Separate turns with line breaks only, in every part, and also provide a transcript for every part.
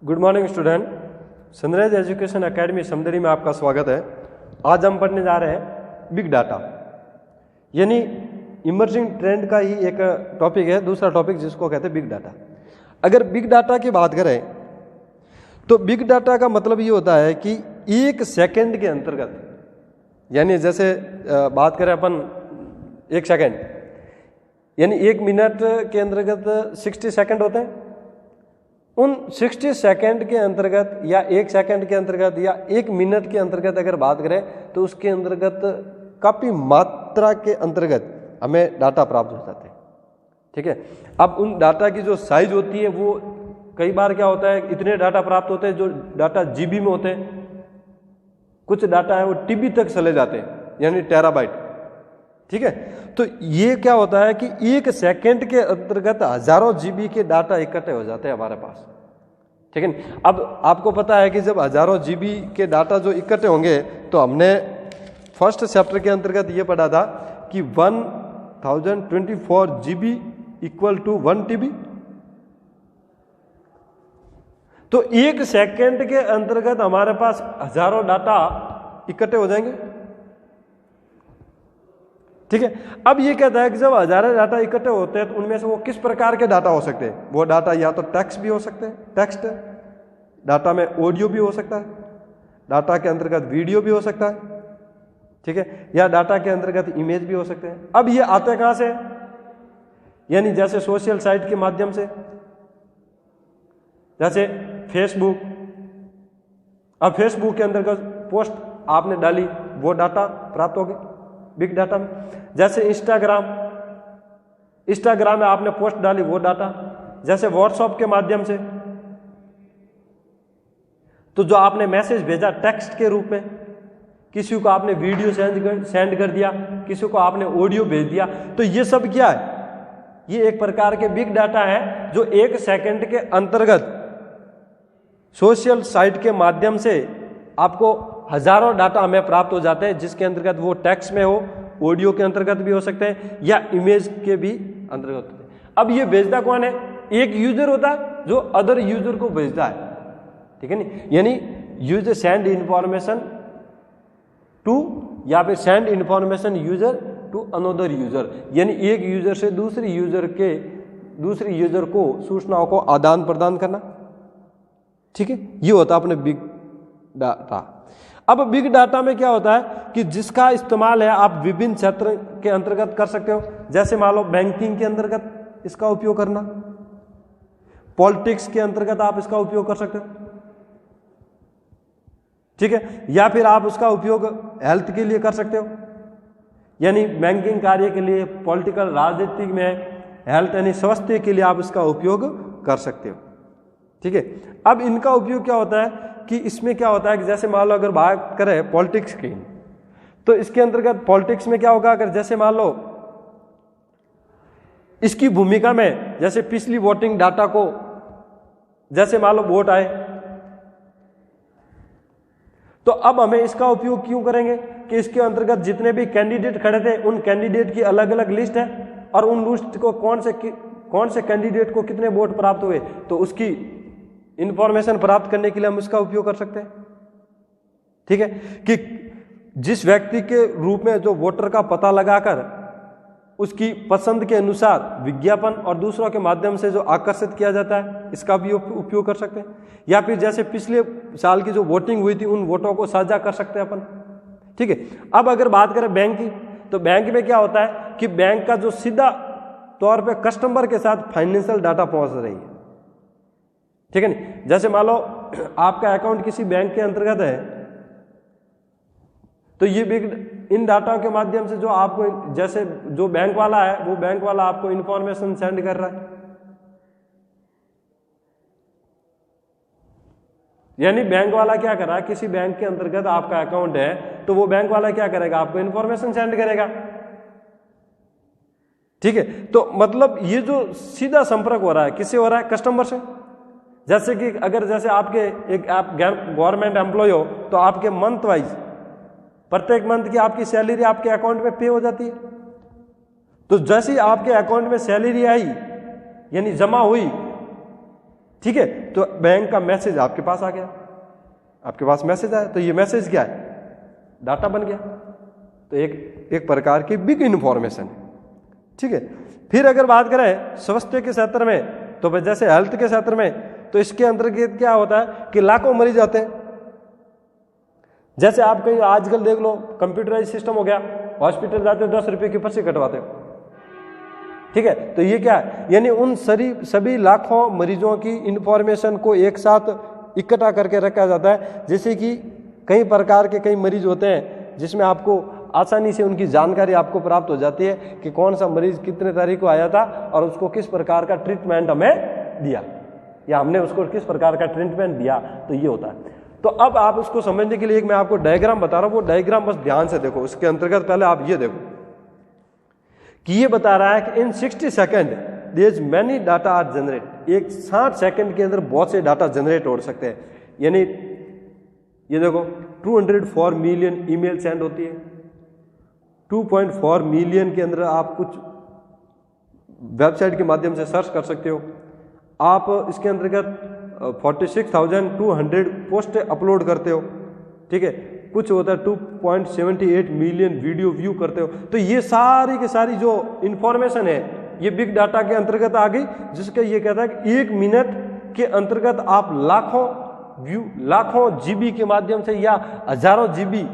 Good morning student. Sunrise education academy Samdari में आपका स्वागत है। आज हम पढ़ने जा रहे हैं बिग डाटा, यानी इमर्जिंग ट्रेंड का ही एक टॉपिक है, दूसरा टॉपिक जिसको कहते हैं बिग डाटा। अगर बिग डाटा की बात करें तो बिग डाटा का मतलब ये होता है कि एक सेकंड के अंतर्गत, यानी जैसे बात करें अपन एक सेकंड, यानी एक मिनट के अंतर्गत 60 सेकंड होते हैं। उन 60 सेकंड के अंतर्गत या एक सेकंड के अंतर्गत या एक मिनट के अंतर्गत अगर बात करें तो उसके अंतर्गत काफी मात्रा के अंतर्गत हमें डाटा प्राप्त हो जाते हैं। ठीक है, अब उन डाटा की जो साइज होती है वो कई बार क्या होता है, इतने डाटा प्राप्त होते हैं जो डाटा जीबी में होते हैं, कुछ डाटा है वो टीबी तक चले जाते हैं, यानी टेराबाइट। ठीक है, तो ये क्या होता है कि एक सेकंड के अंतर्गत हजारों जीबी के डाटा इकट्ठे हो जाते हैं हमारे पास। ठीक है, अब आपको पता है कि जब हजारों जीबी के डाटा जो इकट्ठे होंगे तो हमने फर्स्ट चैप्टर के अंतर्गत ये पढ़ा था कि 1024 जीबी इक्वल टू 1 टीबी। तो एक सेकंड के अंतर्गत हमारे पास हजारों डाटा इकट्ठे हो जाएंगे। ठीक है, अब ये कहता है कि जब हजारों डाटा इकट्ठे होते हैं तो उनमें से वो किस प्रकार के डाटा हो सकते हैं। वो डाटा या तो टेक्स्ट भी हो सकते हैं, टेक्स्ट डाटा में ऑडियो भी हो सकता है, डाटा के अंतर्गत वीडियो भी हो सकता है। ठीक है, या डाटा के अंतर्गत इमेज भी हो सकते हैं। अब ये आते कहां से, यानी जैसे सोशल साइट के माध्यम से, जैसे फेसबुक। अब फेसबुक के अंतर्गत पोस्ट आपने डाली, वो डाटा प्राप्त हो गए बिग डाटा में। जैसे इंस्टाग्राम में आपने पोस्ट डाली, वो डाटा। जैसे व्हाट्सएप के माध्यम से, तो जो आपने मैसेज भेजा टेक्स्ट के रूप में, किसी को आपने वीडियो सेंड कर दिया, किसी को आपने ऑडियो भेज दिया, तो ये सब क्या है, ये एक प्रकार के बिग डाटा है जो एक सेकंड के अंतर्गत सोशल साइट के माध्यम से आपको हजारों डाटा हमें प्राप्त हो जाते हैं, जिसके अंतर्गत वो टेक्स्ट में हो, ऑडियो के अंतर्गत भी हो सकते हैं या इमेज के भी अंतर्गत होते हैं। अब ये भेजता कौन है, एक यूजर होता है जो अदर यूजर को भेजता है। ठीक है नहीं, यानी यूजर सेंड इंफॉर्मेशन टू, या फिर send information user to another user, यानी एक यूजर से दूसरी यूजर को सूचनाओं को आदान प्रदान करना। ठीक है, ये होता है अपने बिग डाटा। अब बिग डाटा में क्या होता है कि जिसका इस्तेमाल है आप विभिन्न क्षेत्र के अंतर्गत कर सकते हो। जैसे मान लो बैंकिंग के अंतर्गत इसका उपयोग करना, पॉलिटिक्स के अंतर्गत आप इसका उपयोग कर सकते हो। ठीक है, या फिर आप उसका उपयोग हेल्थ के लिए कर सकते हो, यानी बैंकिंग कार्य के लिए, पॉलिटिकल राजनीतिक में, हेल्थ यानी स्वास्थ्य के लिए आप इसका उपयोग कर सकते हो। ठीक है, अब इनका उपयोग क्या होता है कि इसमें क्या होता है कि जैसे मान लो अगर बात करें पॉलिटिक्स की, तो इसके अंतर्गत पॉलिटिक्स में क्या होगा, अगर जैसे मान लो इसकी भूमिका में, जैसे पिछली वोटिंग डाटा को, जैसे मान लो वोट आए, तो अब हमें इसका उपयोग क्यों करेंगे कि इसके अंतर्गत जितने भी कैंडिडेट खड़े थे उन कैंडिडेट की अलग अलग लिस्ट है, और उन लिस्ट को कौन से कैंडिडेट को कितने वोट प्राप्त हुए, तो उसकी इंफॉर्मेशन प्राप्त करने के लिए हम इसका उपयोग कर सकते हैं। ठीक है, कि जिस व्यक्ति के रूप में जो वोटर का पता लगाकर उसकी पसंद के अनुसार विज्ञापन और दूसरों के माध्यम से जो आकर्षित किया जाता है, इसका भी उपयोग कर सकते हैं। या फिर जैसे पिछले साल की जो वोटिंग हुई थी उन वोटों को साझा कर सकते हैं अपन। ठीक है, अब अगर बात करें बैंक की, तो बैंक में क्या होता है कि बैंक का जो सीधा तौर पे कस्टमर के साथ फाइनेंशियल डाटा पहुंच रही है। ठीक है नहीं, जैसे मान लो आपका अकाउंट किसी बैंक के अंतर्गत है, तो ये बिग इन डाटा के माध्यम से जो आपको, जैसे जो बैंक वाला है वो बैंक वाला आपको इंफॉर्मेशन सेंड कर रहा है, यानी बैंक वाला क्या कर रहा है, किसी बैंक के अंतर्गत आपका अकाउंट है तो वो बैंक वाला क्या करेगा, आपको इंफॉर्मेशन सेंड करेगा। ठीक है, तो मतलब ये जो सीधा संपर्क हो रहा है, किससे हो रहा है, कस्टमर से। जैसे कि अगर जैसे आप गवर्नमेंट एम्प्लॉय हो तो आपके मंथ वाइज प्रत्येक मंथ की आपकी सैलरी आपके अकाउंट में पे हो जाती है। तो जैसे ही आपके अकाउंट में सैलरी आई, यानी जमा हुई, ठीक है, तो बैंक का मैसेज आपके पास आ गया, आपके पास मैसेज आया, तो ये मैसेज क्या है, डाटा बन गया। तो एक प्रकार की बिग इंफॉर्मेशन है। ठीक है, फिर अगर बात करें स्वास्थ्य के क्षेत्र में, तो जैसे हेल्थ के क्षेत्र में, तो इसके अंतर्गत क्या होता है कि लाखों मरीज आते हैं। जैसे आप कहीं आजकल देख लो कंप्यूटराइज सिस्टम हो गया, हॉस्पिटल जाते हो 10 रुपए की पर्ची कटवाते हो। ठीक है, तो ये क्या है, यानी उन सभी लाखों मरीजों की इंफॉर्मेशन को एक साथ इकट्ठा करके रखा जाता है। जैसे कि कई प्रकार के कई मरीज होते हैं जिसमें आपको आसानी से उनकी जानकारी आपको प्राप्त हो जाती है कि कौन सा मरीज कितने तारीख को आया था और उसको किस प्रकार का ट्रीटमेंट हमें दिया, या हमने उसको किस प्रकार का ट्रीटमेंट दिया। तो ये होता है। तो अब आप उसको समझने के लिए एक मैं आपको डायग्राम बता रहा हूं, वो डायग्राम बस ध्यान से देखो। उसके अंतर्गत पहले आप ये देखो कि ये बता रहा है कि in 60 second there is many data are generate. एक 60 सेकेंड के अंदर बहुत से डाटा जनरेट हो सकते हैं। यानी ये देखो 204 मिलियन ईमेल सेंड होती है, 2.4 मिलियन के अंदर आप कुछ वेबसाइट के माध्यम से सर्च कर सकते हो। आप इसके अंतर्गत 46,200 पोस्ट अपलोड करते हो। ठीक है, कुछ होता है 2.78 मिलियन वीडियो व्यू करते हो। तो ये सारी की सारी जो इंफॉर्मेशन है ये बिग डाटा के अंतर्गत आ गई, जिसका ये कहता है कि 1 मिनट के अंतर्गत आप लाखों जीबी के माध्यम से या हजारों जीबी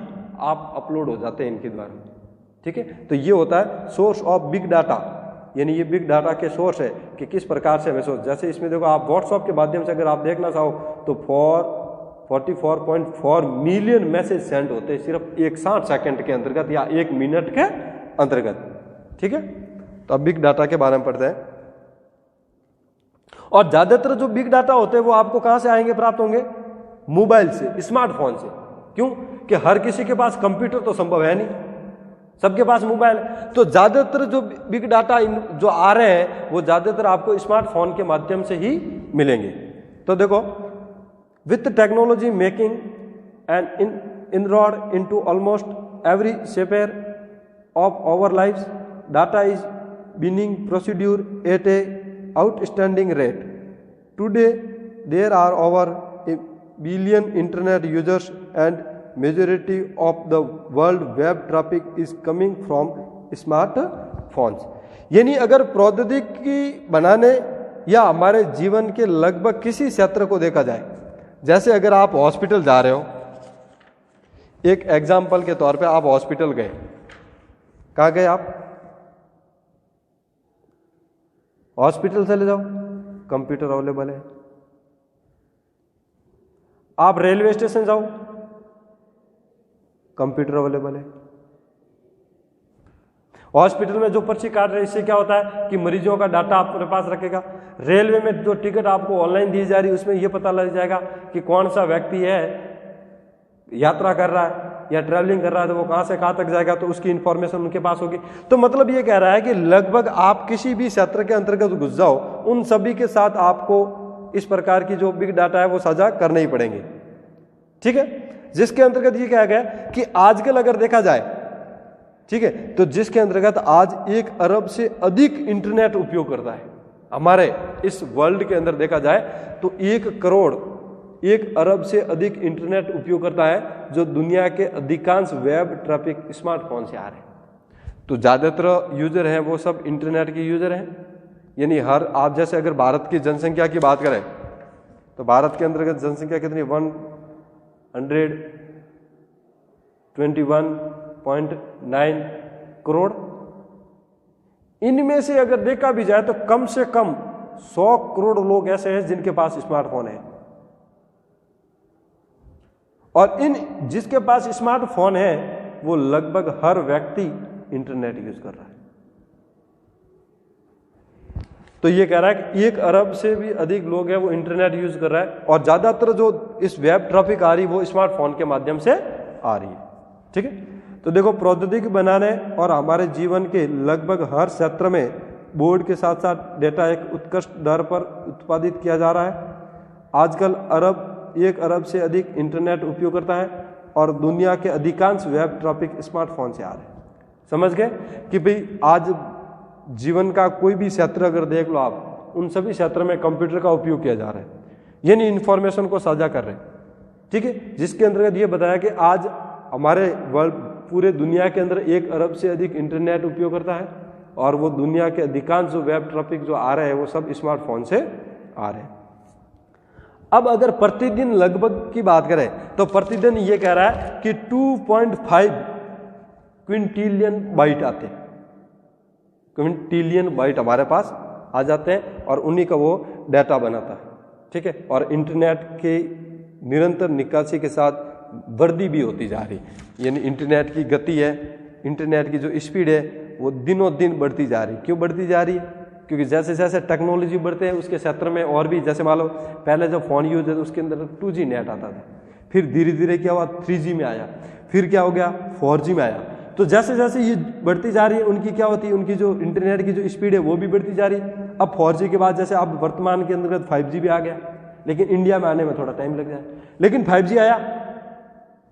आप अपलोड हो जाते हैं इनके द्वारा। ठीक है, तो ये होता है सोर्स ऑफ बिग डाटा, यानी ये बिग डाटा के सोर्स है कि किस प्रकार से हमें सोर्स। जैसे इसमें देखो आप व्हाट्सएप के माध्यम से अगर आप देखना चाहो तो 44.4 मिलियन मैसेज सेंड होते हैं सिर्फ एक 60 सेकंड के अंतर्गत या 1 मिनट के अंतर्गत। ठीक है, तो अब बिग डाटा के बारे में पढ़ते हैं। और ज्यादातर जो बिग डाटा होते हैं वो आपको कहां से आएंगे, प्राप्त होंगे मोबाइल से, स्मार्टफोन से। क्यों कि हर किसी के पास कंप्यूटर तो संभव है नहीं, सबके पास मोबाइल। तो ज्यादातर जो बिग डाटा जो आ रहे हैं वो ज्यादातर आपको स्मार्टफोन के माध्यम से ही मिलेंगे। तो देखो, with technology making and inroad into almost every sphere of our lives, data is being produced at a outstanding rate. Today there are over a billion internet users and majority of the world web traffic is coming from smartphones। यानी अगर प्रौद्योगिकी बनाने या हमारे जीवन के लगभग किसी क्षेत्र को देखा जाए, जैसे अगर आप हॉस्पिटल जा रहे हो, एक एग्जाम्पल के तौर पे आप हॉस्पिटल गए, कहाँ गए आप, हॉस्पिटल चले जाओ, कंप्यूटर अवेलेबल है। आप रेलवे स्टेशन जाओ, कंप्यूटर अवेलेबल है। हॉस्पिटल में जो पर्ची काट रहे हैं इससे क्या होता है कि मरीजों का डाटा आपके पास रखेगा। रेलवे में जो टिकट आपको ऑनलाइन दी जा रही है उसमें यह पता लग जाएगा कि कौन सा व्यक्ति है यात्रा कर रहा है या ट्रैवलिंग कर रहा है, तो वो कहां से कहां तक जाएगा, तो उसकी इंफॉर्मेशन उनके पास होगी। तो मतलब ये कह रहा है कि लगभग आप किसी भी क्षेत्र के अंतर्गत घुस जाओ, उन सभी के साथ आपको इस प्रकार की जो बिग डाटा है वो साझा करने ही पड़ेंगे। ठीक है, जिसके अंतर्गत ये कहा गया कि आजकल अगर देखा जाए, ठीक है, तो जिसके अंतर्गत आज 1 अरब से अधिक इंटरनेट उपयोग करता है हमारे इस वर्ल्ड के अंदर देखा जाए तो 1 करोड़ 1 अरब से अधिक इंटरनेट उपयोग करता है, जो दुनिया के अधिकांश वेब ट्रैफिक स्मार्टफोन से आ रहे हैं। तो ज्यादातर यूजर हैं वो सब इंटरनेट के यूजर हैं। यानी हर आप जैसे अगर भारत की जनसंख्या की बात करें तो भारत के अंतर्गत जनसंख्या कितनी, 121.9 करोड़। इनमें से अगर देखा भी जाए तो कम से कम 100 करोड़ लोग ऐसे हैं जिनके पास स्मार्टफोन है, और इन जिसके पास स्मार्टफोन है वो लगभग हर व्यक्ति इंटरनेट यूज कर रहा है। तो ये कह रहा है कि 1 अरब से भी अधिक लोग हैं वो इंटरनेट यूज कर रहा है, और ज्यादातर जो इस वेब ट्रैफिक आ रही है वो स्मार्टफोन के माध्यम से आ रही है। ठीक है, तो देखो प्रौद्योगिकी बनाने और हमारे जीवन के लगभग हर क्षेत्र में बोर्ड के साथ साथ डेटा एक उत्कृष्ट दर पर उत्पादित किया जा रहा है। आजकल 1 अरब से अधिक इंटरनेट उपयोग करता है, और दुनिया के अधिकांश वेब ट्रैफिक स्मार्टफोन से आ रहे हैं। समझ गए कि भाई आज जीवन का कोई भी क्षेत्र अगर देख लो आप, उन सभी क्षेत्र में कंप्यूटर का उपयोग किया जा रहा है, यानी इंफॉर्मेशन को साझा कर रहे हैं। ठीक है, जिसके अंतर्गत ये बताया कि आज हमारे वर्ल्ड पूरे दुनिया के अंदर 1 अरब से अधिक इंटरनेट उपयोग करता है और वो दुनिया के अधिकांश जो वेब ट्रैफिक जो आ रहे हैं वो सब स्मार्टफोन से आ रहे हैं। अब अगर प्रतिदिन लगभग की बात करें तो प्रतिदिन ये कह रहा है कि 2.5 क्विंटिलियन बाइट आते हैं, क्विंटिलियन बाइट हमारे पास आ जाते हैं और उन्हीं का वो डाटा बनाता है। ठीक है, और इंटरनेट के निरंतर निकासी के साथ वृद्धि भी होती जा रही, यानी इंटरनेट की गति है, इंटरनेट की जो स्पीड है वो दिनों दिन बढ़ती जा रही। क्यों बढ़ती जा रही है? क्योंकि जैसे जैसे टेक्नोलॉजी बढ़ते हैं उसके क्षेत्र में और भी, जैसे मान लो पहले जब फ़ोन यूज है तो उसके अंदर 2G नेट आता था, फिर धीरे धीरे क्या हुआ 3G में आया, फिर क्या हो गया 4G में आया। तो जैसे जैसे ये बढ़ती जा रही है उनकी क्या होती है, उनकी जो इंटरनेट की जो स्पीड है वो भी बढ़ती जा रही है। अब 4G के बाद जैसे अब वर्तमान के अंतर्गत 5G भी आ गया, लेकिन इंडिया में आने में थोड़ा टाइम लग जाए, लेकिन 5G आया।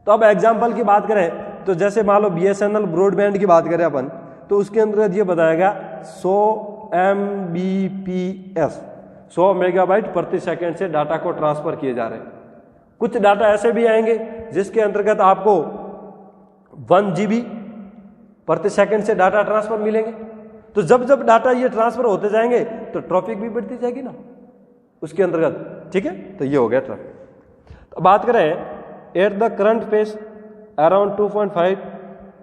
तो अब एग्जाम्पल की बात करें तो जैसे मान लो BSNL ब्रॉडबैंड की बात करें अपन, तो उसके अंतर्गत ये बताएगा 100 Mbps 100 मेगाबाइट प्रति सेकंड से डाटा को ट्रांसफर किए जा रहे हैं। कुछ डाटा ऐसे भी आएंगे जिसके अंतर्गत आपको 1 GB प्रति सेकंड से डाटा ट्रांसफर मिलेंगे। तो जब जब डाटा ये ट्रांसफर होते जाएंगे तो ट्रैफिक भी बढ़ती जाएगी ना उसके अंतर्गत। ठीक है, तो ये हो गया ट्रैफिक। तो बात करें at the current pace around 2.5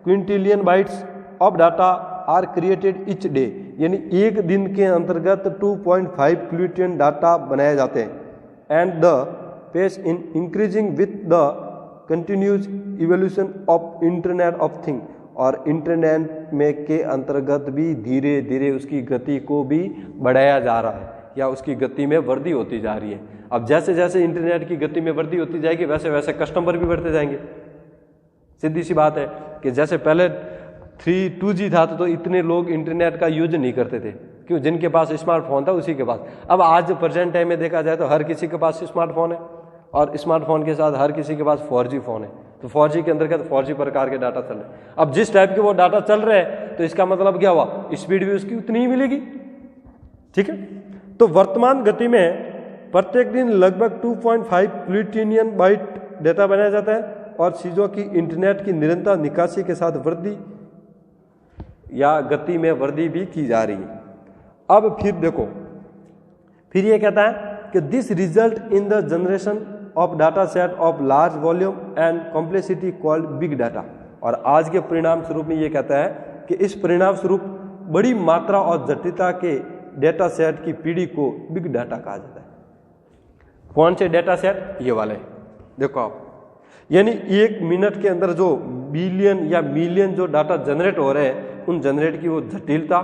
quintillion bytes of data are created each day, यानी एक दिन के अंतर्गत 2.5 क्विंटिलियन डाटा बनाए जाते हैं। And the pace in increasing with the continues evolution of internet of thing, और इंटरनेट में के अंतर्गत भी धीरे धीरे उसकी गति को भी बढ़ाया जा रहा है या उसकी गति में वृद्धि होती जा रही है। अब जैसे जैसे इंटरनेट की गति में वृद्धि होती जाएगी वैसे वैसे कस्टमर भी बढ़ते जाएंगे। सीधी सी बात है कि जैसे पहले 2G था तो इतने लोग इंटरनेट का यूज नहीं करते थे, क्यों? जिनके पास स्मार्टफोन था उसी के पास। अब आज प्रेजेंट टाइम में देखा जाए तो हर किसी के पास स्मार्टफोन है और स्मार्टफोन के साथ हर किसी के पास 4G फोन है। तो 4G के अंतर्गत 4G प्रकार के डाटा चल रहे हैं। अब जिस टाइप के वो डाटा चल रहे हैं तो इसका मतलब क्या हुआ, स्पीड भी उसकी उतनी ही मिलेगी। ठीक है, तो वर्तमान गति में प्रत्येक दिन लगभग 2.5 क्विंटिलियन बाइट डेटा बनाया जाता है और चीज़ों की इंटरनेट की निरंतर निकासी के साथ वृद्धि या गति में वृद्धि भी की जा रही है। अब फिर देखो, फिर ये कहता है कि this result in the generation of data set of large volume and complexity called big data. और आज के परिणाम स्वरूप में ये कहता है कि इस परिणाम स्वरूप बड़ी मात्रा और जटिलता के डेटा सेट की पीढ़ी को बिग डाटा कहा जाता है। कौन से डेटा सेट? ये वाले देखो आप, यानी 1 मिनट के अंदर जो बिलियन या मिलियन जो डाटा जनरेट हो रहे हैं उन जनरेट की वो जटिलता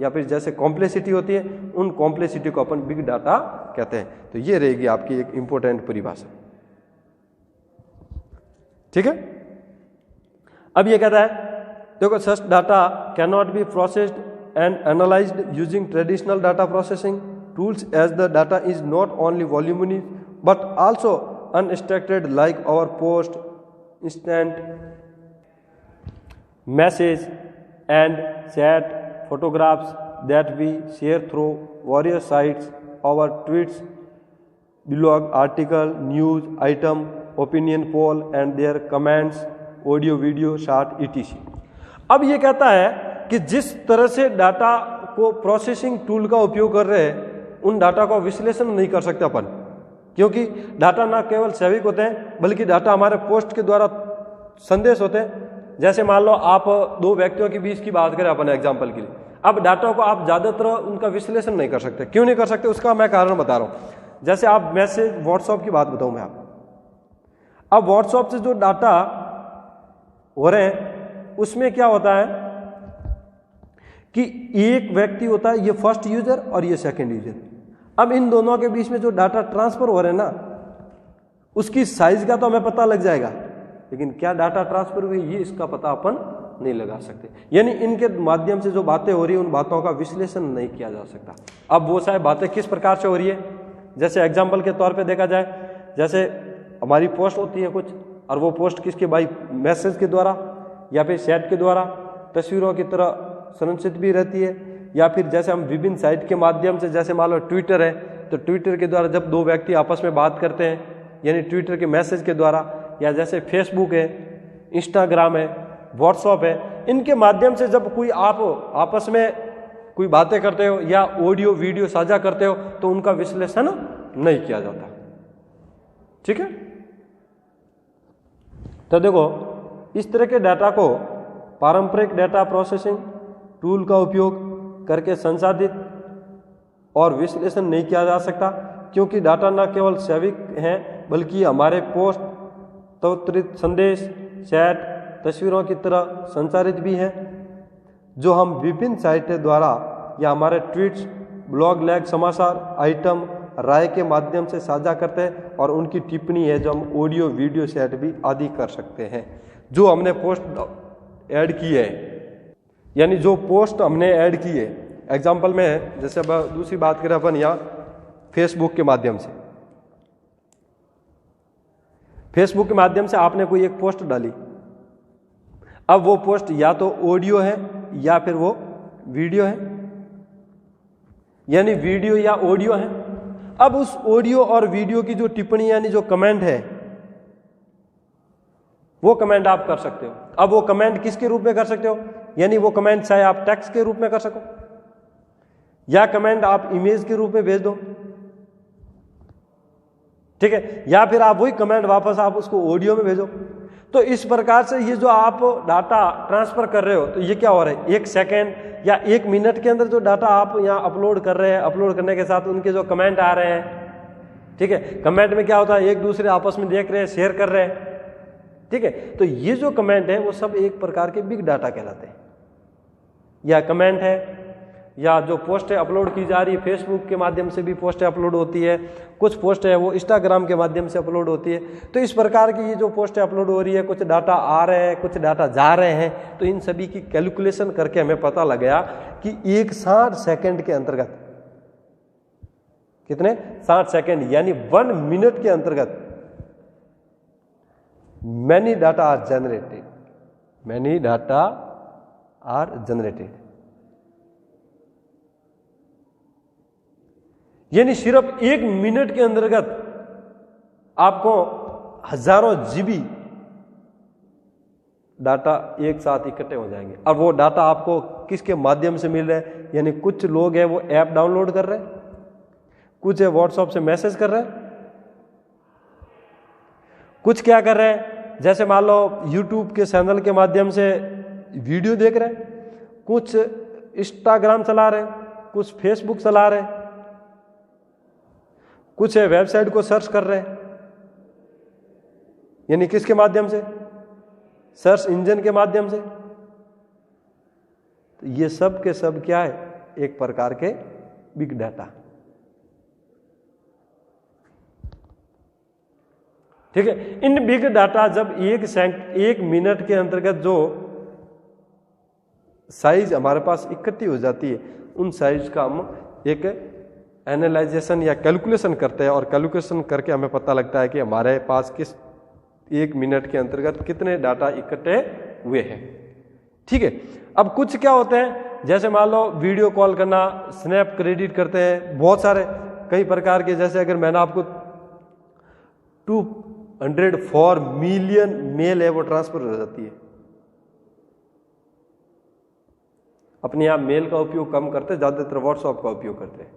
या फिर जैसे कॉम्प्लेक्सिटी होती है, उन कॉम्प्लेक्सिटी को अपन बिग डाटा कहते हैं। तो ये रहेगी आपकी एक इंपॉर्टेंट परिभाषा। ठीक है, अब ये कहता है देखो, such data cannot be processed and analyzed using traditional data processing tools, as the data is not only voluminous but also unstructured, like our post, instant message and chat, photographs that we share through various sites, our tweets, blog article, news item, opinion poll and their comments, audio video short etc। अब ये कहता है कि जिस तरह से data को processing tool का उपयोग कर रहे हैं उन डाटा को विश्लेषण नहीं कर सकते अपन, क्योंकि डाटा ना केवल सैविक होते हैं बल्कि डाटा हमारे पोस्ट के द्वारा संदेश होते हैं। जैसे मान लो आप 2 व्यक्तियों के बीच की बात करें अपन एग्जांपल के लिए, अब डाटा को आप ज़्यादातर उनका विश्लेषण नहीं कर सकते। क्यों नहीं कर सकते उसका मैं कारण बता रहा हूँ। जैसे आप मैसेज व्हाट्सएप की बात बताऊँ मैं आपको, अब व्हाट्सएप से जो डाटा हो रहे हैं उसमें क्या होता है कि एक व्यक्ति होता है, ये फर्स्ट यूजर और ये सेकंड यूजर। अब इन दोनों के बीच में जो डाटा ट्रांसफर हो रहे हैं ना, उसकी साइज का तो हमें पता लग जाएगा, लेकिन क्या डाटा ट्रांसफर हुई ये इसका पता अपन नहीं लगा सकते। यानी इनके माध्यम से जो बातें हो रही है उन बातों का विश्लेषण नहीं किया जा सकता। अब वो सारी बातें किस प्रकार से हो रही है, जैसे एग्जाम्पल के तौर पर देखा जाए, जैसे हमारी पोस्ट होती है कुछ, और वो पोस्ट किसके भाई मैसेज के द्वारा या फिर चैट के द्वारा तस्वीरों की तरह संरचित भी रहती है, या फिर जैसे हम विभिन्न साइट के माध्यम से, जैसे मान लो ट्विटर है, तो ट्विटर के द्वारा जब दो व्यक्ति आपस में बात करते हैं यानी ट्विटर के मैसेज के द्वारा, या जैसे फेसबुक है, इंस्टाग्राम है, व्हाट्सएप है, इनके माध्यम से जब कोई आप आपस में कोई बातें करते हो या ऑडियो वीडियो साझा करते हो तो उनका विश्लेषण नहीं किया जाता। ठीक है, तो देखो इस तरह के डाटा को पारंपरिक डाटा प्रोसेसिंग टूल का उपयोग करके संसाधित और विश्लेषण नहीं किया जा सकता, क्योंकि डाटा न केवल सैविक हैं बल्कि हमारे पोस्ट, त्वरित संदेश, चैट, तस्वीरों की तरह संचारित भी हैं, जो हम विभिन्न साइटों द्वारा या हमारे ट्वीट्स, ब्लॉग, लेख, समाचार, आइटम, राय के माध्यम से साझा करते हैं, और उनकी टिप्पणी है जो हम ऑडियो वीडियो चैट भी आदि कर सकते हैं। जो हमने पोस्ट ऐड की है यानी जो पोस्ट हमने ऐड की है, एग्जाम्पल में जैसे अब दूसरी बात करें अपन यहाँ फेसबुक के माध्यम से, फेसबुक के माध्यम से आपने कोई एक पोस्ट डाली, अब वो पोस्ट या तो ऑडियो है या फिर वो वीडियो है, यानी वीडियो या ऑडियो है। अब उस ऑडियो और वीडियो की जो टिप्पणी यानी जो कमेंट है वो कमेंट आप कर सकते हो। अब वो कमेंट किसके रूप में कर सकते हो, यानी वो कमेंट चाहे आप टेक्स्ट के रूप में कर सको या कमेंट आप इमेज के रूप में भेज दो, ठीक है, या फिर आप वही कमेंट वापस आप उसको ऑडियो में भेजो। तो इस प्रकार से ये जो आप डाटा ट्रांसफर कर रहे हो तो ये क्या हो रहा है, 1 सेकेंड या 1 मिनट के अंदर जो डाटा आप यहाँ अपलोड कर रहे हैं, अपलोड करने के साथ उनके जो कमेंट आ रहे हैं, ठीक है, कमेंट में क्या होता है, एक दूसरे आपस में देख रहे हैं, शेयर कर रहे हैं, ठीक है। तो ये जो कमेंट है वो सब एक प्रकार के बिग डाटा कहलाते हैं। या कमेंट है या जो पोस्टें अपलोड की जा रही है, फेसबुक के माध्यम से भी पोस्टें अपलोड होती है, कुछ पोस्ट है वो इंस्टाग्राम के माध्यम से अपलोड होती है। तो इस प्रकार की ये जो पोस्टें अपलोड हो रही है, कुछ डाटा आ रहे हैं, कुछ डाटा जा रहे हैं, तो इन सभी की कैलकुलेशन करके हमें पता लग गया कि 60 सेकंड के अंतर्गत कितने 60 सेकंड यानी 1 मिनट के अंतर्गत many data are generated, many data are generated, यानी सिर्फ 1 मिनट के अंतर्गत आपको हजारों जीबी डाटा एक साथ इकट्ठे हो जाएंगे। अब वो डाटा आपको किसके माध्यम से मिल रहा है, यानी कुछ लोग हैं वो ऐप डाउनलोड कर रहे हैं, कुछ है व्हाट्सएप से मैसेज कर रहे हैं, कुछ क्या कर रहे हैं, जैसे मान लो यूट्यूब के चैनल के माध्यम से वीडियो देख रहे हैं, कुछ इंस्टाग्राम चला रहे हैं, कुछ फेसबुक चला रहे हैं, कुछ है वेबसाइट को सर्च कर रहे हैं, यानी किसके माध्यम से, सर्च इंजन के माध्यम से। तो ये सब के सब क्या है, एक प्रकार के बिग डाटा, ठीक है। इन बिग डाटा जब 1 मिनट के अंतर्गत जो साइज हमारे पास इकट्ठी हो जाती है, उन साइज का हम एक एनालाइजेशन या कैलकुलेशन करते हैं, और कैलकुलेशन करके हमें पता लगता है कि हमारे पास किस 1 मिनट के अंतर्गत कितने डाटा इकट्ठे हुए हैं, ठीक है। अब कुछ क्या होते हैं, जैसे मान लो वीडियो कॉल करना, स्नैप क्रेडिट करते हैं, बहुत सारे कई प्रकार के, जैसे अगर मैंने आपको 204 मिलियन मेल है वो ट्रांसफर हो जाती है। अपने आप मेल का उपयोग कम करते, ज्यादातर व्हाट्सएप का उपयोग करते हैं,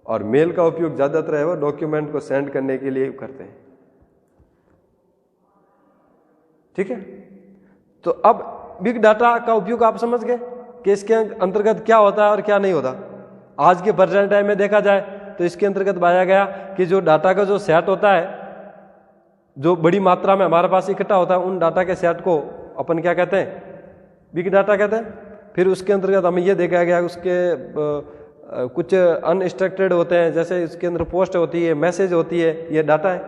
और मेल का उपयोग ज्यादातर है वो डॉक्यूमेंट को सेंड करने के लिए करते हैं, ठीक है। तो अब बिग डाटा का उपयोग आप समझ गए कि इसके अंतर्गत क्या होता है और क्या नहीं होता। आज के प्रेजेंट टाइम में देखा जाए तो इसके अंतर्गत पाया गया कि जो डाटा का जो सेट होता है, जो बड़ी मात्रा में हमारे पास इकट्ठा होता है, उन डाटा के सेट को अपन क्या कहते हैं, बिग डाटा कहते हैं। फिर उसके अंतर्गत हमें यह देखा गया उसके कुछ अनस्ट्रक्चर्ड होते हैं, जैसे इसके अंदर पोस्ट होती है, मैसेज होती है, ये डाटा है।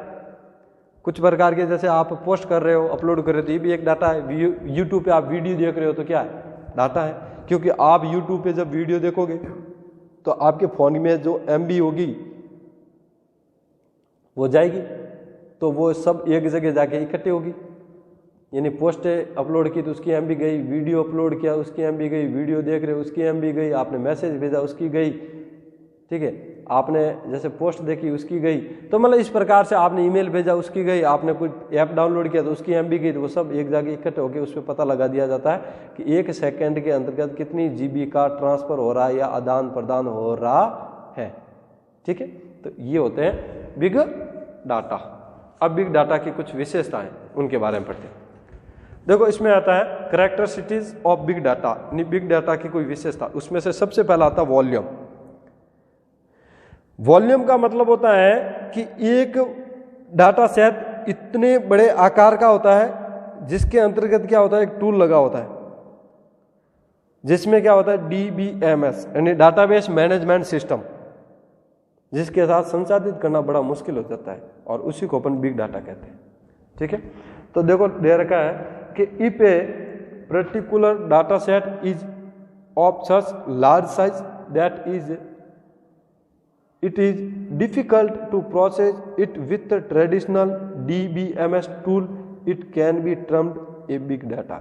कुछ प्रकार के जैसे आप पोस्ट कर रहे हो, अपलोड कर रहे हो, तो ये भी एक डाटा है। यूट्यूब पे आप वीडियो देख रहे हो तो क्या है, डाटा है, क्योंकि आप यूट्यूब पे जब वीडियो देखोगे तो आपके फोन में जो MB होगी वो जाएगी, तो वो सब एक जगह जाके इकट्ठे होगी, यानी पोस्ट अपलोड की तो उसकी एमबी गई, वीडियो अपलोड किया उसकी एमबी गई, वीडियो देख रहे उसकी एमबी गई, आपने मैसेज भेजा उसकी गई, ठीक है, आपने जैसे पोस्ट देखी उसकी गई। तो मतलब इस प्रकार से आपने ईमेल भेजा उसकी गई, आपने कुछ ऐप डाउनलोड किया तो उसकी एमबी गई, तो वो सब एक जगह इकट्ठे होकर उस पर पता लगा दिया जाता है कि 1 सेकंड के अंतर्गत कितनी जीबी का ट्रांसफर हो रहा है या आदान प्रदान हो रहा है, ठीक है। तो ये होते हैं बिग डाटा। अब बिग डाटा की कुछ विशेषताएं उनके बारे में पढ़ते हैं। देखो इसमें आता है characteristics of big data, big data की कोई विशेषता, उसमें से सबसे पहला आता है वॉल्यूम। वॉल्यूम का मतलब होता है कि एक डाटा सेट इतने बड़े आकार का होता है जिसके अंतर्गत क्या होता है, एक टूल लगा होता है जिसमें क्या होता है DBMS यानी डाटाबेस मैनेजमेंट सिस्टम, जिसके साथ संसाधित करना बड़ा मुश्किल हो जाता है और उसी को अपन बिग डाटा कहते हैं, ठीक है। तो देखो दे रखा है कि if a particular data set is of such large size that it is difficult to process it with the traditional DBMS tool, it can be termed a big data।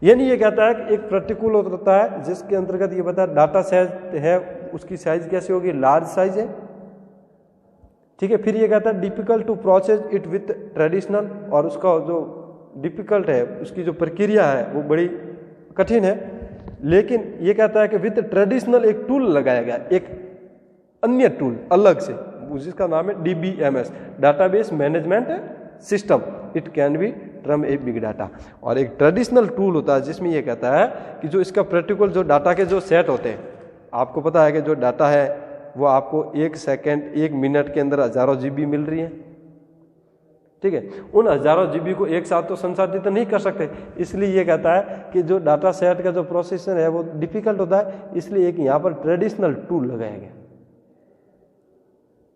यानी ये कहता है कि एक पर्टिकुलर होता है जिसके अंतर्गत ये बता डाटा साइज है, उसकी साइज कैसे होगी, लार्ज साइज है, ठीक है। फिर ये कहता है difficult to process it with traditional, और उसका जो डिफिकल्ट है उसकी जो प्रक्रिया है वो बड़ी कठिन है, लेकिन ये कहता है कि विथ ट्रेडिशनल एक टूल लगाया गया, एक अन्य टूल अलग से, जिसका नाम है DBMS database management system, it can be term a big data. और एक ट्रेडिशनल टूल होता है जिसमें ये कहता है कि जो इसका पर्टिकुलर जो डाटा के जो सेट होते हैं, आपको पता है कि जो डाटा है वो आपको 1 सेकेंड 1 मिनट के अंदर हजारों GB मिल रही है, ठीक है। उन हजारों GB को एक साथ तो संसाधित नहीं कर सकते, इसलिए ये कहता है कि जो डाटा सेट का जो प्रोसेसर है वो डिफिकल्ट होता है, इसलिए एक यहाँ पर ट्रेडिशनल टूल लगाया गया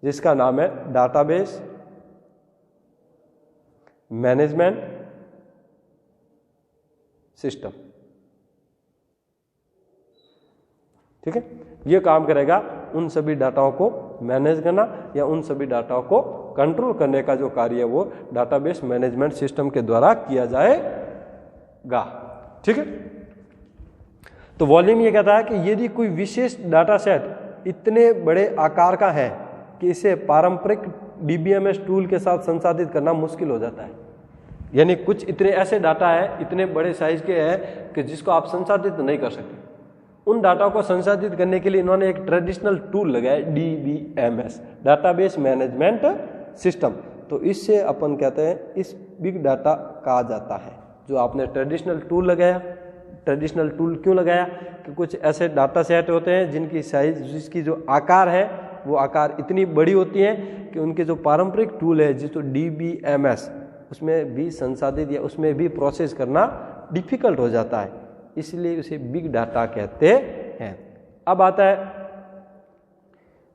जिसका नाम है डाटाबेस मैनेजमेंट सिस्टम, ठीक है। ये काम करेगा उन सभी डाटाओं को मैनेज करना या उन सभी डाटाओं को कंट्रोल करने का जो कार्य है वो डाटाबेस मैनेजमेंट सिस्टम के द्वारा किया जाएगा, ठीक है। तो वॉल्यूम ये कहता है कि यदि कोई विशेष डाटा सेट इतने बड़े आकार का है कि इसे पारंपरिक DBMS टूल के साथ संसाधित करना मुश्किल हो जाता है, यानी कुछ इतने ऐसे डाटा है इतने बड़े साइज के हैं कि जिसको आप संसाधित नहीं कर सकते, उन डाटा को संसाधित करने के लिए इन्होंने एक ट्रेडिशनल टूल लगाया DBMS डाटाबेस मैनेजमेंट सिस्टम। तो इससे अपन कहते हैं इस बिग डाटा कहा जाता है। जो आपने ट्रेडिशनल टूल लगाया, ट्रेडिशनल टूल क्यों लगाया कि कुछ ऐसे डाटा सेट होते हैं जिनकी साइज, जिसकी जो आकार है वो आकार इतनी बड़ी होती है कि उनके जो पारंपरिक टूल है जिसको DBMS उसमें भी संसाधित या उसमें भी प्रोसेस करना डिफिकल्ट हो जाता है, इसलिए उसे बिग डाटा कहते हैं। अब आता है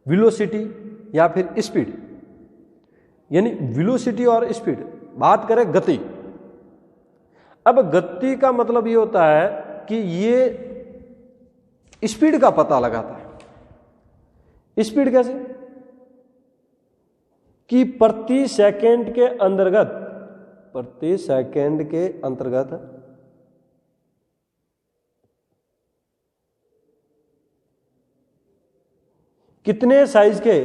वेलोसिटी या फिर स्पीड, यानी वेलोसिटी और स्पीड। बात करें गति, अब गति का मतलब ये होता है कि ये स्पीड का पता लगाता है। स्पीड कैसे कि प्रति सेकंड के अंतर्गत कितने साइज के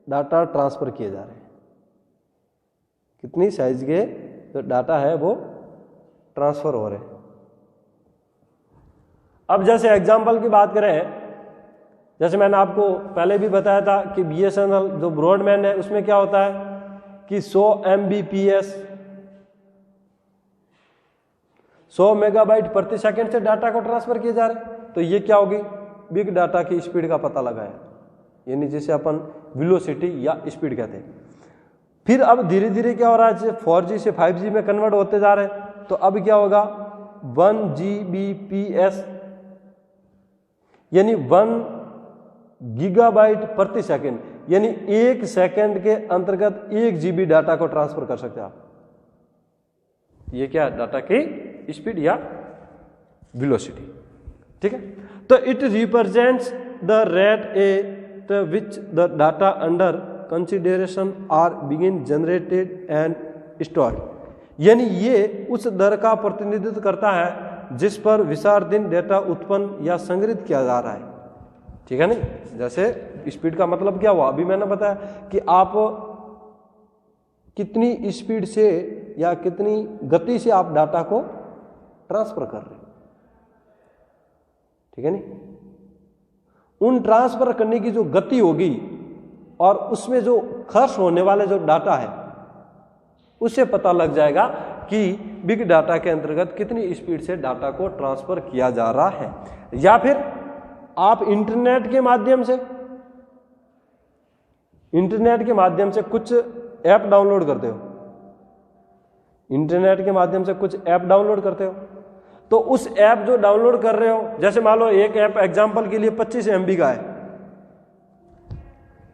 डाटा ट्रांसफर किए जा रहे हैं, कितनी साइज के जो डाटा है वो ट्रांसफर हो रहे हैं। अब जैसे एग्जांपल की बात करें, जैसे मैंने आपको पहले भी बताया था कि BSNL जो ब्रॉडबैंड है उसमें क्या होता है कि 100 Mbps 100 मेगाबाइट प्रति सेकंड से डाटा को ट्रांसफर किए जा रहे हैं। तो ये क्या होगी, बिग डाटा की स्पीड का पता लगाया, यानी जिसे अपन वेलोसिटी या स्पीड कहते हैं। फिर अब धीरे धीरे क्या हो रहा है, 4G से 5G में कन्वर्ट होते जा रहे हैं, तो अब क्या होगा 1 Gbps यानी 1 गीगाबाइट प्रति सेकंड, यानी 1 सेकंड के अंतर्गत 1 GB डाटा को ट्रांसफर कर सकते हैं आप। ये क्या डाटा की स्पीड या वेलोसिटी, ठीक है। तो it represents the rate at which the data under consideration are बिगिन जनरेटेड एंड स्टोर्ड, यानी ये उस दर का प्रतिनिधित्व करता है जिस पर विचाराधीन डेटा उत्पन्न या संग्रहित किया जा रहा है। ठीक है नहीं, जैसे स्पीड का मतलब क्या हुआ, अभी मैंने बताया कि आप कितनी स्पीड से या कितनी गति से आप डाटा को ट्रांसफर कर रहे हैं। ठीक है नहीं, उन ट्रांसफर करने की जो गति होगी और उसमें जो खर्च होने वाले जो डाटा है उससे पता लग जाएगा कि बिग डाटा के अंतर्गत कितनी स्पीड से डाटा को ट्रांसफर किया जा रहा है। या फिर आप इंटरनेट के माध्यम से कुछ ऐप डाउनलोड करते हो, इंटरनेट के माध्यम से कुछ ऐप डाउनलोड करते हो, तो उस ऐप जो डाउनलोड कर रहे हो, जैसे मान लो एक ऐप एग्जांपल के लिए 25 MB का है,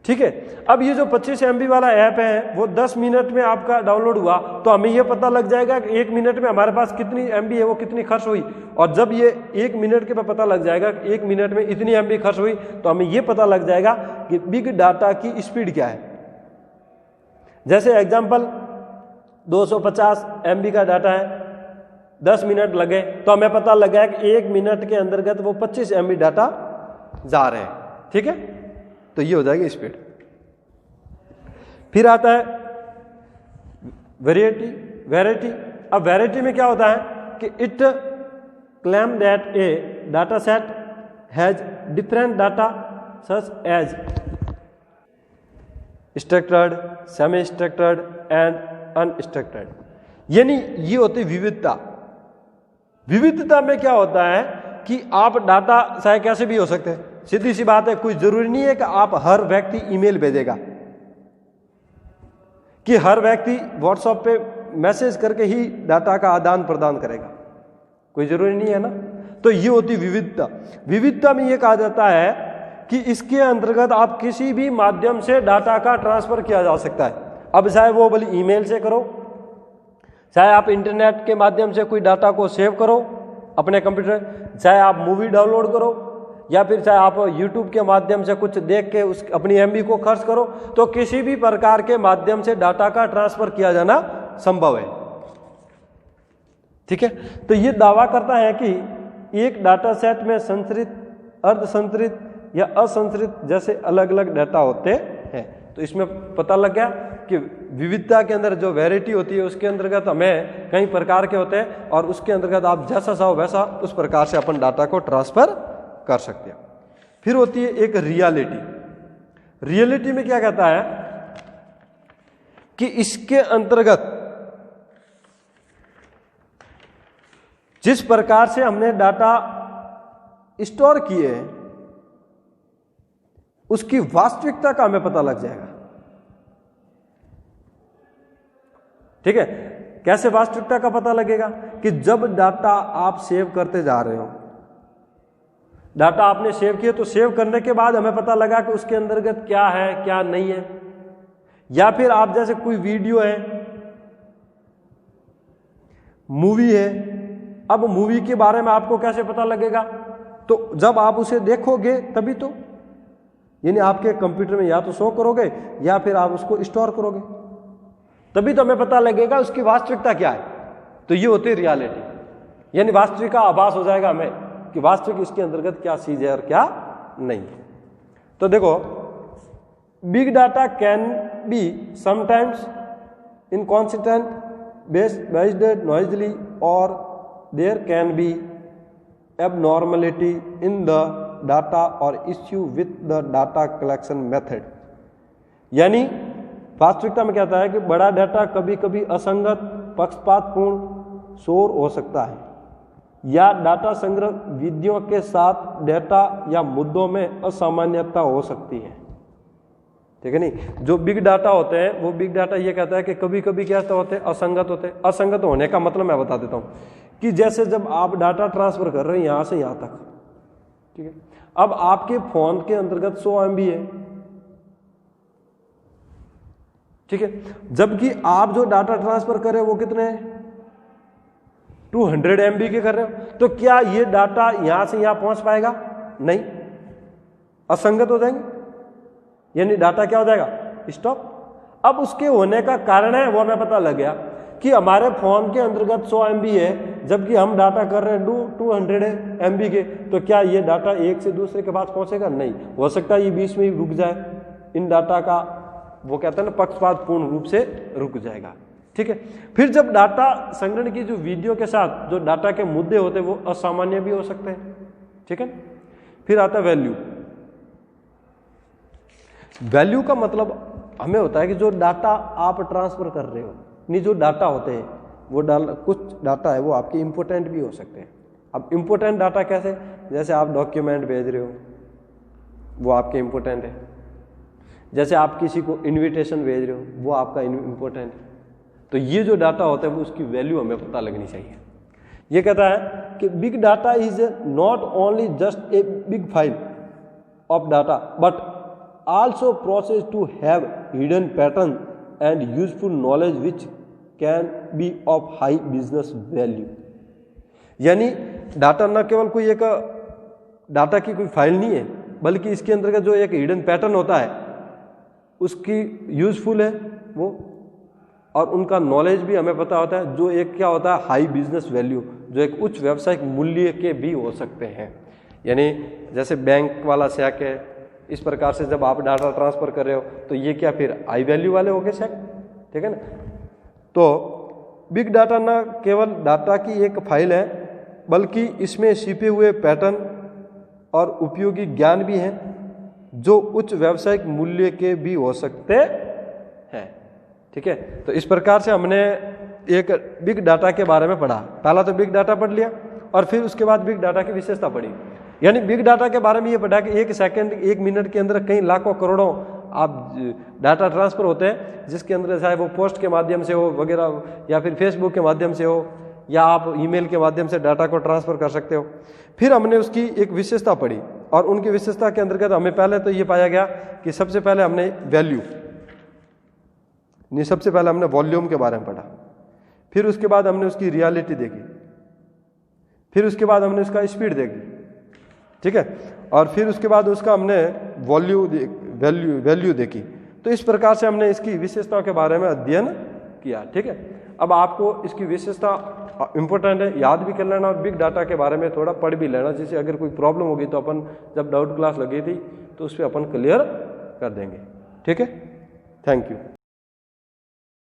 ठीक है। अब ये जो 25 MB वाला ऐप है वो 10 मिनट में आपका डाउनलोड हुआ, तो हमें ये पता लग जाएगा कि 1 मिनट में हमारे पास कितनी MB है, वो कितनी खर्च हुई। और जब ये 1 मिनट के पता लग जाएगा कि 1 मिनट में इतनी MB खर्च हुई, तो हमें ये पता लग जाएगा कि बिग डाटा की स्पीड क्या है। जैसे एग्जाम्पल 250 MB का डाटा है, 10 मिनट लगे, तो हमें पता लगा कि 1 मिनट के अंतर्गत वो 25 MB डाटा जा रहे हैं। ठीक है, तो ये हो जाएगी स्पीड। फिर आता है वेराइटी। अब वेराइटी में क्या होता है कि it claim that a data set has different data such as structured, semi structured and unstructured. यानी ये होती विविधता। विविधता में क्या होता है कि आप डाटा चाहे कैसे भी हो सकते हैं, सीधी सी बात है, कोई जरूरी नहीं है कि आप हर व्यक्ति ईमेल भेजेगा, कि हर व्यक्ति व्हाट्सएप पे मैसेज करके ही डाटा का आदान प्रदान करेगा, कोई जरूरी नहीं है ना। तो ये होती विविधता। विविधता में ये कहा जाता है कि इसके अंतर्गत आप किसी भी माध्यम से डाटा का ट्रांसफर किया जा सकता है। अब चाहे वो भले ईमेल से करो, चाहे आप इंटरनेट के माध्यम से कोई डाटा को सेव करो अपने कंप्यूटर, चाहे आप मूवी डाउनलोड करो, या फिर चाहे आप यूट्यूब के माध्यम से कुछ देख के उस अपनी MB को खर्च करो, तो किसी भी प्रकार के माध्यम से डाटा का ट्रांसफर किया जाना संभव है। ठीक है, तो ये दावा करता है कि एक डाटा सेट में संचरित, अर्धसंचरित या असंचरित जैसे अलग अलग डाटा होते हैं। तो इसमें पता लग गया कि विविधता के अंदर जो वैरायटी होती है उसके अंतर्गत हमें कई प्रकार के होते हैं, और उसके अंतर्गत आप जैसा चाहो वैसा उस प्रकार से अपन डाटा को ट्रांसफर कर सकते हैं। फिर होती है एक रियलिटी में क्या कहता है कि इसके अंतर्गत जिस प्रकार से हमने डाटा स्टोर किए हैं उसकी वास्तविकता का हमें पता लग जाएगा। ठीक है, कैसे वास्तविकता का पता लगेगा कि जब डाटा आप सेव करते जा रहे हो, डाटा आपने सेव किया, तो सेव करने के बाद हमें पता लगा कि उसके अंतर्गत क्या है क्या नहीं है। या फिर आप जैसे कोई वीडियो है, मूवी है, अब मूवी के बारे में आपको कैसे पता लगेगा, तो जब आप उसे देखोगे तभी तो, यानी आपके कंप्यूटर में या तो शो करोगे या फिर आप उसको स्टोर करोगे, तभी तो हमें पता लगेगा उसकी वास्तविकता क्या है। तो ये होती है रियलिटी, यानी वास्तविक का आभास हो जाएगा हमें कि वास्तविक इसके अंतर्गत क्या चीज है और क्या नहीं। तो देखो, big data can be sometimes inconsistent, based noisily, और there can be abnormality in the data और issue with the data collection method. यानी वास्तविकता में क्या होता है कि बड़ा डाटा कभी कभी असंगत, पक्षपातपूर्ण, शोर हो सकता है, या डाटा संग्रह विधियों के साथ डेटा या मुद्दों में असामान्यता हो सकती है। ठीक है नहीं, जो बिग डाटा होते हैं वो बिग डाटा ये कहता है कि कभी कभी क्या होते हैं, असंगत होते हैं। असंगत होने का मतलब मैं बता देता हूँ कि जैसे जब आप डाटा ट्रांसफर कर रहे हो यहां से यहां तक, ठीक है, अब आपके फोन के अंतर्गत 100 MB है, ठीक है, जबकि आप जो डाटा ट्रांसफर कर रहे हो वो कितने हैं, 200 MB के कर रहे हो, तो क्या ये डाटा यहां से यहां पहुंच पाएगा? नहीं, असंगत हो जाएंगे, यानी डाटा क्या हो जाएगा, स्टॉप। अब उसके होने का कारण है वो हमें पता लग गया कि हमारे फोन के अंतर्गत 100 MB है, जबकि हम डाटा कर रहे हैं 200 MB के, तो क्या ये डाटा एक से दूसरे के पास पहुंचेगा? नहीं, हो सकता है ये बीच में ही रुक जाए। इन डाटा का वो कहते हैं ना पक्षपात पूर्ण रूप से रुक जाएगा। ठीक है। फिर जब डाटा संग्रहण की जो वीडियो के साथ जो डाटा के मुद्दे होते हैं वो असामान्य भी हो सकते हैं। ठीक है। फिर आता है वैल्यू। वैल्यू का मतलब हमें होता है कि जो डाटा आप ट्रांसफर कर रहे हो, नहीं जो डाटा होते हैं वो कुछ डाटा है वो आपके इंपॉर्टेंट भी हो सकते हैं। अब इंपॉर्टेंट डाटा कैसे? जैसे आप डॉक्यूमेंट भेज रहे हो वो आपके इंपॉर्टेंट है, जैसे आप किसी को इनविटेशन भेज रहे हो वो आपका इंपॉर्टेंट है। तो ये जो डाटा होता है वो उसकी वैल्यू हमें पता लगनी चाहिए। ये कहता है कि big data is not only just a big file of data but also process to have hidden pattern and useful knowledge which can be of high business value। यानी डाटा न केवल कोई एक डाटा की कोई फाइल नहीं है, बल्कि इसके अंदर का जो एक हिडन पैटर्न होता है उसकी यूजफुल है वो, और उनका नॉलेज भी हमें पता होता है, जो एक क्या होता है हाई बिजनेस वैल्यू, जो एक उच्च व्यावसायिक मूल्य के भी हो सकते हैं। यानी जैसे बैंक वाला चेक है, इस प्रकार से जब आप डाटा ट्रांसफर कर रहे हो तो ये क्या फिर हाई वैल्यू वाले हो गए चेक। ठीक है ना। तो बिग डाटा ना केवल डाटा की एक फाइल है, बल्कि इसमें छिपे हुए पैटर्न और उपयोगी ज्ञान भी हैं जो उच्च व्यावसायिक मूल्य के भी हो सकते हैं। ठीक है। तो इस प्रकार से हमने एक बिग डाटा के बारे में पढ़ा। पहला तो बिग डाटा पढ़ लिया और फिर उसके बाद बिग डाटा की विशेषता पढ़ी। यानी बिग डाटा के बारे में ये पढ़ा कि एक सेकंड, एक मिनट के अंदर कई लाखों करोड़ों आप डाटा ट्रांसफर होते हैं, जिसके अंदर चाहे वो पोस्ट के माध्यम से हो वगैरह, या फिर फेसबुक के माध्यम से हो, या आप ईमेल के माध्यम से डाटा को ट्रांसफर कर सकते हो। फिर हमने उसकी एक विशेषता पढ़ी और उनकी विशेषता के अंतर्गत हमें पहले तो ये पाया गया कि सबसे पहले हमने वैल्यू नहीं, सबसे पहले हमने वॉल्यूम के बारे में पढ़ा, फिर उसके बाद हमने उसकी रियलिटी देखी, फिर उसके बाद हमने उसका स्पीड देखी। ठीक है। और फिर उसके बाद उसका हमने वैल्यू देखी। तो इस प्रकार से हमने इसकी विशेषताओं के बारे में अध्ययन किया। ठीक है। अब आपको इसकी विशेषता इंपॉर्टेंट है, याद भी कर लेना और बिग डाटा के बारे में थोड़ा पढ़ भी लेना, जिससे अगर कोई प्रॉब्लम होगी तो अपन जब डाउट क्लास लगी थी तो उस पर अपन क्लियर कर देंगे। ठीक है। Thank you.